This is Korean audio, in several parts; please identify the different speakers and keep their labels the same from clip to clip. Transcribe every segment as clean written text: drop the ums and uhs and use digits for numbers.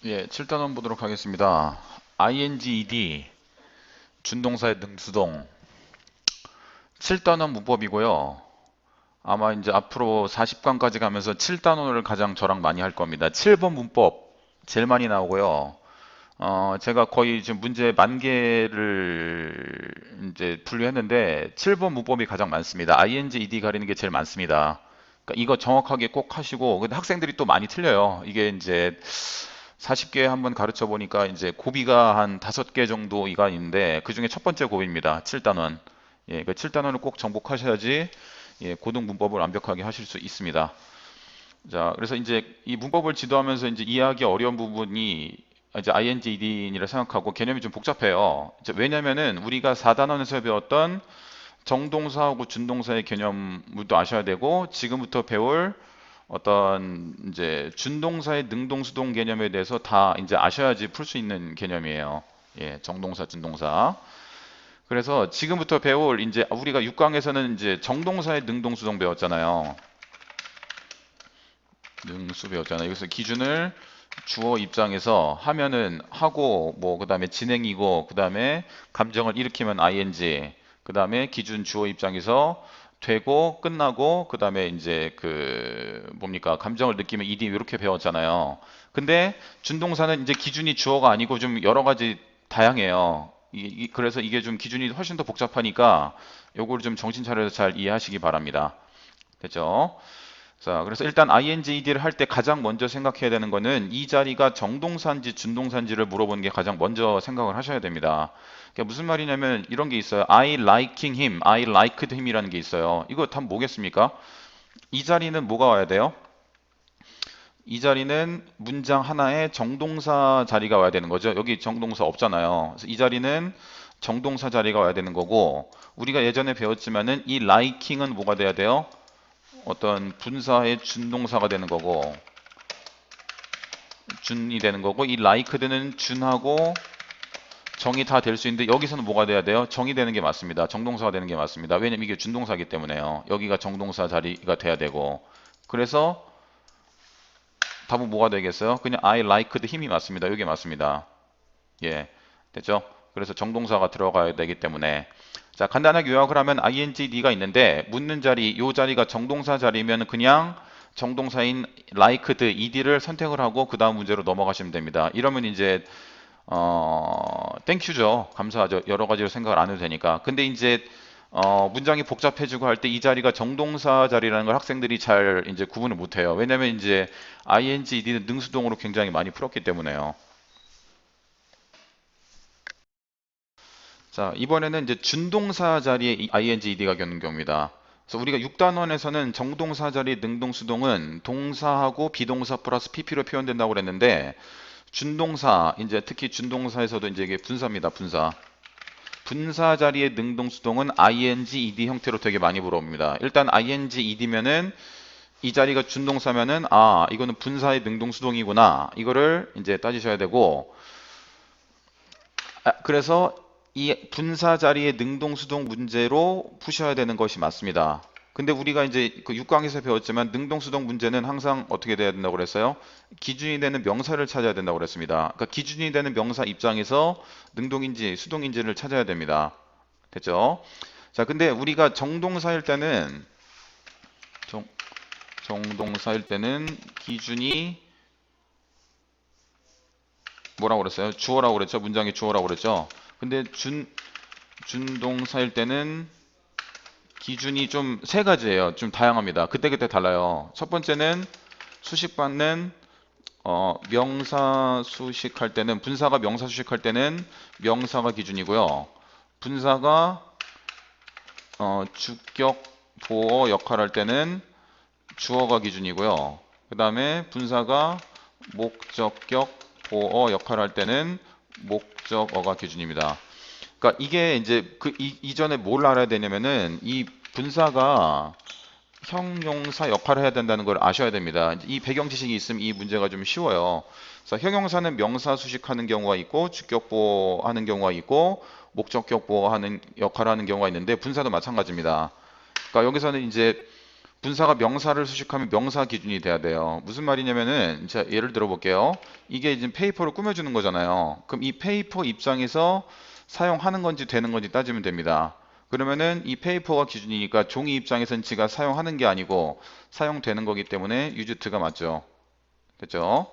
Speaker 1: 예, 7단원 보도록 하겠습니다. ing, 준동사의 능수동. 7단원 문법이고요. 아마 이제 앞으로 40강까지 가면서 7단원을 가장 저랑 많이 할 겁니다. 7번 문법 제일 많이 나오고요. 제가 거의 지금 문제 만 개를 이제 분류했는데 7번 문법이 가장 많습니다. ing, 가리는 게 제일 많습니다. 그러니까 이거 정확하게 꼭 하시고, 근데 학생들이 또 많이 틀려요. 이게 이제 40개 한번 가르쳐 보니까 이제 고비가 한 5개 정도가 있는데 그 중에 첫 번째 고비입니다. 7단원. 예, 그 7단원을 꼭 정복하셔야지 예, 고등 문법을 완벽하게 하실 수 있습니다. 자, 그래서 이제 이 문법을 지도하면서 이제 이해하기 어려운 부분이 이제 inged이라 생각하고 개념이 좀 복잡해요. 이제 왜냐면은 우리가 4단원에서 배웠던 정동사하고 준동사의 개념도 아셔야 되고 지금부터 배울 어떤 이제 준동사의 능동수동 개념에 대해서 다 이제 아셔야지 풀 수 있는 개념이에요. 예, 정동사, 준동사. 그래서 지금부터 배울 이제 우리가 6강에서는 이제 정동사의 능동수동 배웠잖아요. 능수 배웠잖아요. 여기서 기준을 주어 입장에서 하면은 하고 뭐 그다음에 진행이고 그다음에 감정을 일으키면 ing 그다음에 기준 주어 입장에서 되고 끝나고 그다음에 이제 그 뭡니까 감정을 느끼면 ed 이렇게 배웠잖아요. 근데 준동사는 이제 기준이 주어가 아니고 좀 여러 가지 다양해요. 그래서 이게 좀 기준이 훨씬 더 복잡하니까 요거를 좀 정신 차려서 잘 이해하시기 바랍니다. 됐죠? 자, 그래서 일단 inged를 할 때 가장 먼저 생각해야 되는 거는 이 자리가 정동사인지 준동사인지를 물어보는 게 가장 먼저 생각을 하셔야 됩니다. 그게 무슨 말이냐면 이런 게 있어요. I liking him, I liked him이라는 게 있어요. 이거 답 뭐겠습니까? 이 자리는 뭐가 와야 돼요? 이 자리는 문장 하나에 정동사 자리가 와야 되는 거죠. 여기 정동사 없잖아요. 그래서 이 자리는 정동사 자리가 와야 되는 거고 우리가 예전에 배웠지만은 이 liking은 뭐가 돼야 돼요? 어떤 분사의 준동사가 되는 거고 준이 되는 거고 이 liked는 준하고 정이 다 될 수 있는데 여기서는 뭐가 돼야 돼요? 정이 되는 게 맞습니다. 정동사가 되는 게 맞습니다. 왜냐면 이게 준동사이기 때문에요. 여기가 정동사 자리가 돼야 되고 그래서 답은 뭐가 되겠어요? 그냥 I liked 힘이 맞습니다. 이게 맞습니다. 예, 됐죠? 그래서 정동사가 들어가야 되기 때문에 자 간단하게 요약을 하면 ingd가 있는데 묻는 자리 요 자리가 정동사 자리면 그냥 정동사인 liked ed를 선택을 하고 그 다음 문제로 넘어가시면 됩니다. 이러면 이제 땡큐죠. 감사하죠. 여러 가지로 생각을 안 해도 되니까. 근데 이제 문장이 복잡해지고 할 때 이 자리가 정동사 자리라는 걸 학생들이 잘 이제 구분을 못 해요. 왜냐면 이제 ingd는 능수동으로 굉장히 많이 풀었기 때문에요. 자, 이번에는 이제 준동사 자리에 inged가 겪는 경우입니다. 그래서 우리가 6단원에서는 정동사 자리 능동수동은 동사하고 비동사 플러스 pp로 표현된다고 그랬는데 준동사, 이제 특히 준동사에서도 이제 이게 분사입니다. 분사. 분사 자리의 능동수동은 ing, ed 형태로 되게 많이 물어봅니다. 일단 ing, ed면은 이 자리가 준동사면은 아, 이거는 분사의 능동수동이구나. 이거를 이제 따지셔야 되고 그래서 이 분사 자리의 능동수동 문제로 푸셔야 되는 것이 맞습니다. 근데 우리가 이제 그 6강에서 배웠지만 능동수동 문제는 항상 어떻게 돼야 된다고 그랬어요? 기준이 되는 명사를 찾아야 된다고 그랬습니다. 그러니까 기준이 되는 명사 입장에서 능동인지 수동인지를 찾아야 됩니다. 됐죠? 자, 근데 우리가 정동사일 때는 정, 정동사일 때는 기준이 뭐라고 그랬어요? 주어라고 그랬죠? 문장의 주어라고 그랬죠? 근데 준동사일 때는 기준이 좀 세 가지예요. 좀 다양합니다. 그때그때 달라요. 첫 번째는 수식받는 명사 수식할 때는 분사가 명사 수식할 때는 명사가 기준이고요. 분사가 주격 보어 역할할 때는 주어가 기준이고요. 그 다음에 분사가 목적격 보어 역할할 때는 목적어가 기준입니다. 그러니까 이게 이제 그 이전에 뭘 알아야 되냐면은 이 분사가 형용사 역할을 해야 된다는 걸 아셔야 됩니다. 이 배경 지식이 있으면 이 문제가 좀 쉬워요. 그래서 형용사는 명사 수식하는 경우가 있고 주격보 하는 경우가 있고 목적격 보하는 역할을 하는 경우가 있는데 분사도 마찬가지입니다. 그러니까 여기서는 이제 분사가 명사를 수식하면 명사 기준이 돼야 돼요. 무슨 말이냐면은, 자, 예를 들어 볼게요. 이게 지금 페이퍼를 꾸며주는 거잖아요. 그럼 이 페이퍼 입장에서 사용하는 건지 되는 건지 따지면 됩니다. 그러면은 이 페이퍼가 기준이니까 종이 입장에서는 지가 사용하는 게 아니고 사용되는 거기 때문에 used가 맞죠. 됐죠?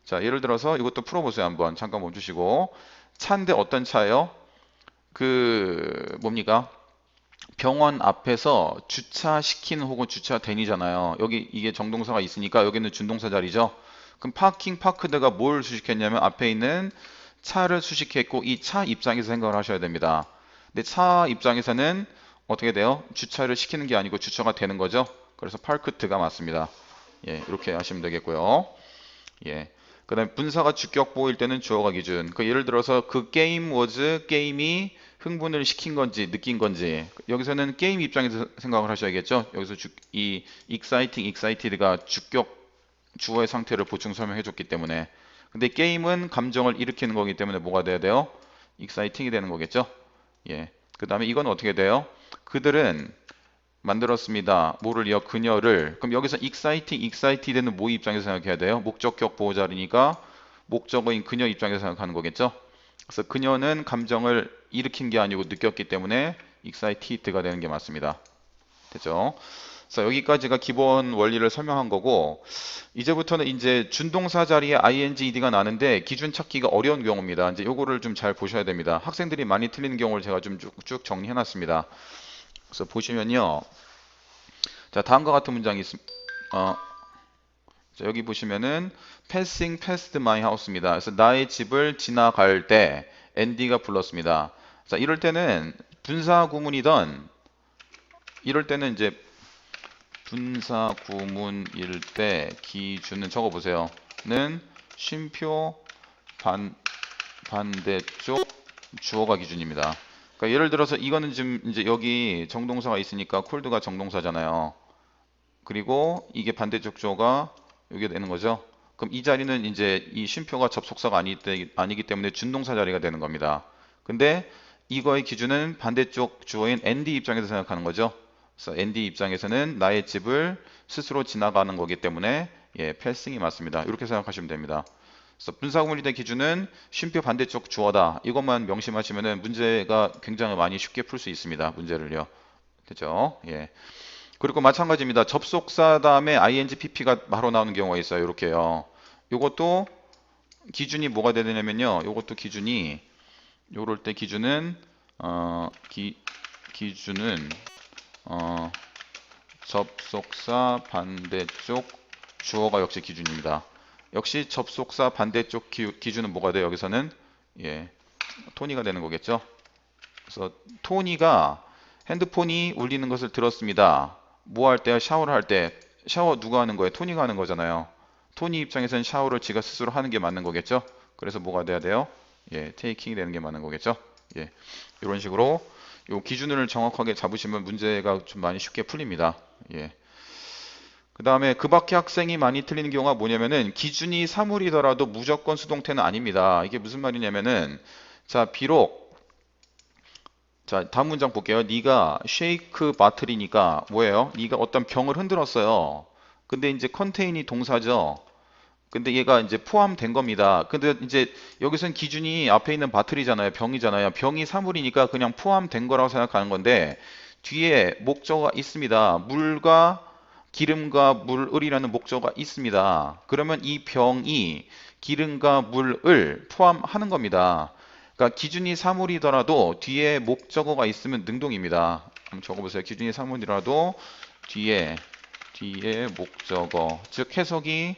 Speaker 1: 자, 예를 들어서 이것도 풀어보세요. 한번 잠깐 멈추시고. 차인데 어떤 차예요? 뭡니까? 병원 앞에서 주차시키는 혹은 주차된이잖아요. 여기 이게 정동사가 있으니까 여기는 준동사 자리죠. 그럼 파킹 파크드가 뭘 수식했냐면 앞에 있는 차를 수식했고 이 차 입장에서 생각을 하셔야 됩니다. 근데 차 입장에서는 어떻게 돼요? 주차를 시키는 게 아니고 주차가 되는 거죠. 그래서 파크드가 맞습니다. 예, 이렇게 하시면 되겠고요. 예. 그다음에 분사가 주격 보일 때는 주어가 기준. 예를 들어서 그 게임 was 게임이 흥분을 시킨 건지 느낀 건지 여기서는 게임 입장에서 생각을 하셔야겠죠. 여기서 이 exciting, excited가 주격 주어의 상태를 보충 설명해 줬기 때문에 근데 게임은 감정을 일으키는 거기 때문에 뭐가 돼야 돼요? exciting이 되는 거겠죠. 예. 그다음에 이건 어떻게 돼요? 그들은 만들었습니다. 뭐를요? 그녀를. 그럼 여기서 exciting, excited는 뭐 입장에서 생각해야 돼요? 목적격 보호자리니까 목적어인 그녀 입장에서 생각하는 거겠죠? 그래서 그녀는 감정을 일으킨 게 아니고 느꼈기 때문에 excited가 되는 게 맞습니다. 됐죠? 그래서 여기까지가 기본 원리를 설명한 거고 이제부터는 이제 준동사 자리에 inged가 나는데 기준 찾기가 어려운 경우입니다. 이제 요거를 좀 잘 보셔야 됩니다. 학생들이 많이 틀리는 경우를 제가 좀 쭉 정리해 놨습니다. 그래서 보시면요. 자, 다음과 같은 문장이 있습니다. 자, 여기 보시면은 passing past my house입니다. 그래서 나의 집을 지나갈 때 andy가 불렀습니다. 자, 분사 구문이던 이럴 때는 이제 분사 구문일 때 기준은 적어 보세요. 는 쉼표 반대쪽 주어가 기준입니다. 그러니까 예를 들어서 이거는 지금 이제 여기 정동사가 있으니까 콜드가 정동사잖아요. 그리고 이게 반대쪽 주어가 여기 되는 거죠. 그럼 이 자리는 이제 이 쉼표가 접속사가 아니기 때문에 준동사 자리가 되는 겁니다. 근데 이거의 기준은 반대쪽 주어인 ND 입장에서 생각하는 거죠. 그래서 ND 입장에서는 나의 집을 스스로 지나가는 거기 때문에 예, 패싱이 맞습니다. 이렇게 생각하시면 됩니다. 그래서 분사구문의 기준은 쉼표 반대쪽 주어다. 이것만 명심하시면은 문제가 굉장히 많이 쉽게 풀 수 있습니다. 문제를요. 그죠? 예. 그리고 마찬가지입니다. 접속사 다음에 ing, pp가 바로 나오는 경우가 있어요. 이렇게요. 요것도 기준이 뭐가 되냐면요. 요것도 기준이 요럴 때 기준은 기준은 접속사 반대쪽 주어가 역시 기준입니다. 역시 접속사 반대쪽 기준은 뭐가 돼요? 여기서는 예, 토니가 되는 거겠죠. 그래서 토니가 핸드폰이 울리는 것을 들었습니다. 뭐 할 때요? 샤워를 할 때. 샤워 누가 하는 거예요? 토니가 하는 거잖아요. 토니 입장에서는 샤워를 지가 스스로 하는 게 맞는 거겠죠? 그래서 뭐가 돼야 돼요? 예, 테이킹이 되는 게 맞는 거겠죠? 예, 이런 식으로 요 기준을 정확하게 잡으시면 문제가 좀 많이 쉽게 풀립니다. 예. 그 다음에 그 밖에 학생이 많이 틀리는 경우가 뭐냐면은 기준이 사물이더라도 무조건 수동태는 아닙니다. 이게 무슨 말이냐면은 자, 비록 자, 다음 문장 볼게요. 네가 쉐이크 바틀이니까 뭐예요? 네가 어떤 병을 흔들었어요. 근데 이제 컨테인이 동사죠. 근데 얘가 이제 포함된 겁니다. 근데 이제 여기서는 기준이 앞에 있는 바틀이잖아요. 병이잖아요. 병이 사물이니까 그냥 포함된 거라고 생각하는 건데 뒤에 목적어가 있습니다. 물과 기름과 물을이라는 목적어가 있습니다. 그러면 이 병이 기름과 물을 포함하는 겁니다. 그러니까 기준이 사물이더라도 뒤에 목적어가 있으면 능동입니다. 한번 적어보세요. 기준이 사물이라도 뒤에 목적어 즉 해석이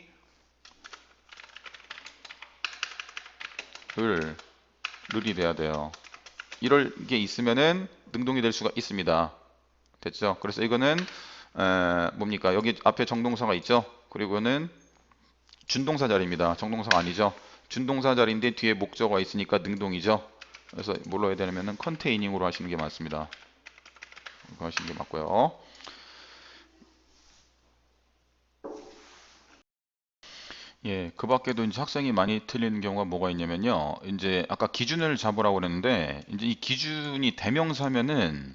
Speaker 1: 을이 돼야 돼요. 이럴 게 있으면은 능동이 될 수가 있습니다. 됐죠? 그래서 이거는 뭡니까? 여기 앞에 정동사가 있죠? 그리고는 준동사 자리입니다. 정동사가 아니죠? 준동사 자리인데 뒤에 목적어가 있으니까 능동이죠? 그래서 뭘로 해야 되냐면은 컨테이닝으로 하시는 게 맞습니다. 이거 하시는 게 맞고요. 예, 그 밖에도 이제 학생이 많이 틀리는 경우가 뭐가 있냐면요. 이제 아까 기준을 잡으라고 그랬는데, 이제 이 기준이 대명사면은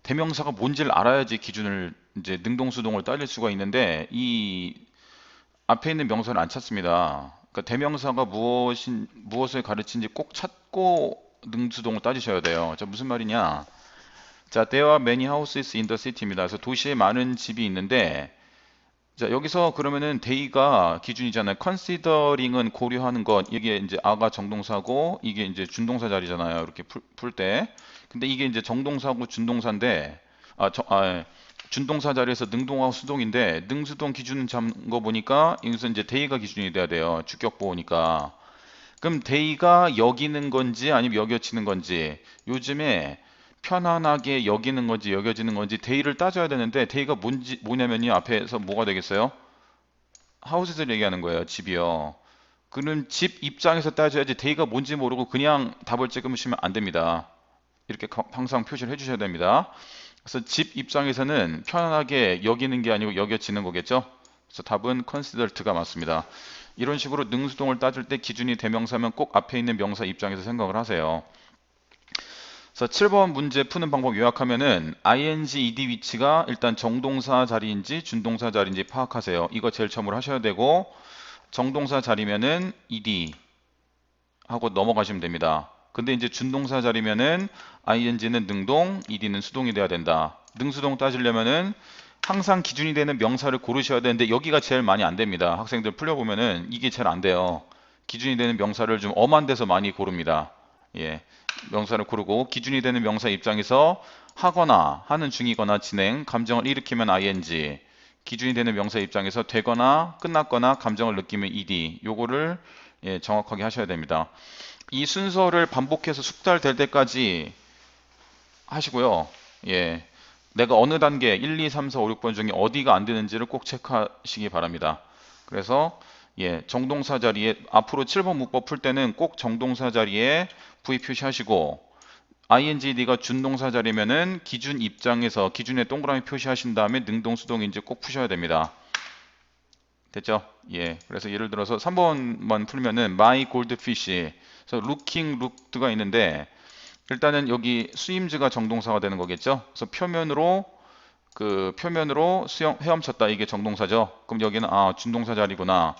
Speaker 1: 대명사가 뭔지를 알아야지 기준을 이제 능동수동을 따질 수가 있는데 이 앞에 있는 명사를 안 찾습니다. 그러니까 대명사가 무엇을 가르치는지 꼭 찾고 능수동을 따지셔야 돼요. 자, 무슨 말이냐? 자, there are many houses in the city입니다. 그래서 도시에 많은 집이 있는데, 자, 여기서 그러면은 they가 기준이잖아요. considering은 고려하는 것. 이게 이제 아가 정동사고, 이게 이제 준동사 자리잖아요. 이렇게 풀 때. 근데 이게 이제 정동사고 준동사인데, 준동사 자리에서 능동하고 수동인데, 능수동 기준 잡은 거 보니까, 여기서 이제 they가 기준이 돼야 돼요. 주격 보니까. 그럼 they가 여기는 건지 아니면 여겨지는 건지 요즘에 편안하게 여기는 건지 여겨지는 건지 they를 따져야 되는데 they가 뭐냐면요 앞에서 뭐가 되겠어요? 하우스를 얘기하는 거예요. 집이요. 그는 집 입장에서 따져야지 they가 뭔지 모르고 그냥 답을 찍으시면 안 됩니다. 이렇게 항상 표시를 해주셔야 됩니다. 그래서 집 입장에서는 편안하게 여기는 게 아니고 여겨지는 거겠죠. 그래서 답은 considered가 맞습니다. 이런 식으로 능수동을 따질 때 기준이 대명사면 꼭 앞에 있는 명사 입장에서 생각을 하세요. 그래서 7번 문제 푸는 방법 요약하면은 ing, ed 위치가 일단 정동사 자리인지 준동사 자리인지 파악하세요. 이거 제일 처음으로 하셔야 되고 정동사 자리면은 ed 하고 넘어가시면 됩니다. 근데 이제 준동사 자리면은 ing는 능동, ed는 수동이 돼야 된다. 능수동 따지려면은 항상 기준이 되는 명사를 고르셔야 되는데 여기가 제일 많이 안 됩니다. 학생들 풀려보면은 이게 제일 안 돼요. 기준이 되는 명사를 좀 엄한 데서 많이 고릅니다. 예. 명사를 고르고 기준이 되는 명사 입장에서 하거나 하는 중이거나 진행, 감정을 일으키면 ing, 기준이 되는 명사 입장에서 되거나 끝났거나 감정을 느끼면 ed 요거를 예, 정확하게 하셔야 됩니다. 이 순서를 반복해서 숙달될 때까지 하시고요. 예. 내가 어느 단계 1, 2, 3, 4, 5, 6번 중에 어디가 안 되는지를 꼭 체크하시기 바랍니다. 그래서 예, 정동사 자리에 앞으로 7번 문법 풀 때는 꼭 정동사 자리에 V 표시하시고 ingd가 준동사 자리면은 기준 입장에서 기준에 동그라미 표시하신 다음에 능동 수동인지 꼭 푸셔야 됩니다. 됐죠? 예. 그래서 예를 들어서 3번만 풀면은 my goldfish. 그래서 looking, looked가 있는데 일단은 여기 스임즈가 정동사가 되는 거겠죠? 그래서 표면으로 헤엄쳤다 이게 정동사죠. 그럼 여기는 준동사 자리구나.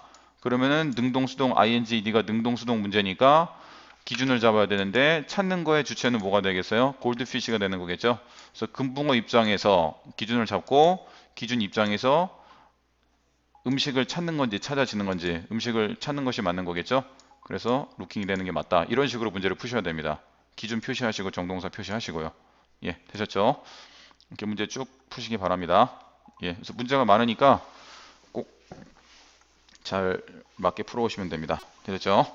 Speaker 1: 그러면은 능동수동 ingd가 능동수동 문제니까 기준을 잡아야 되는데 찾는 거의 주체는 뭐가 되겠어요? 골드피쉬가 되는 거겠죠. 그래서 금붕어 입장에서 기준을 잡고 기준 입장에서 음식을 찾는 건지 찾아지는 건지 음식을 찾는 것이 맞는 거겠죠. 그래서 루킹이 되는 게 맞다. 이런 식으로 문제를 푸셔야 됩니다. 기준 표시하시고 정동사 표시하시고요. 예, 되셨죠? 이렇게 문제 쭉 푸시기 바랍니다. 예, 그래서 문제가 많으니까 꼭 잘 맞게 풀어오시면 됩니다. 되셨죠?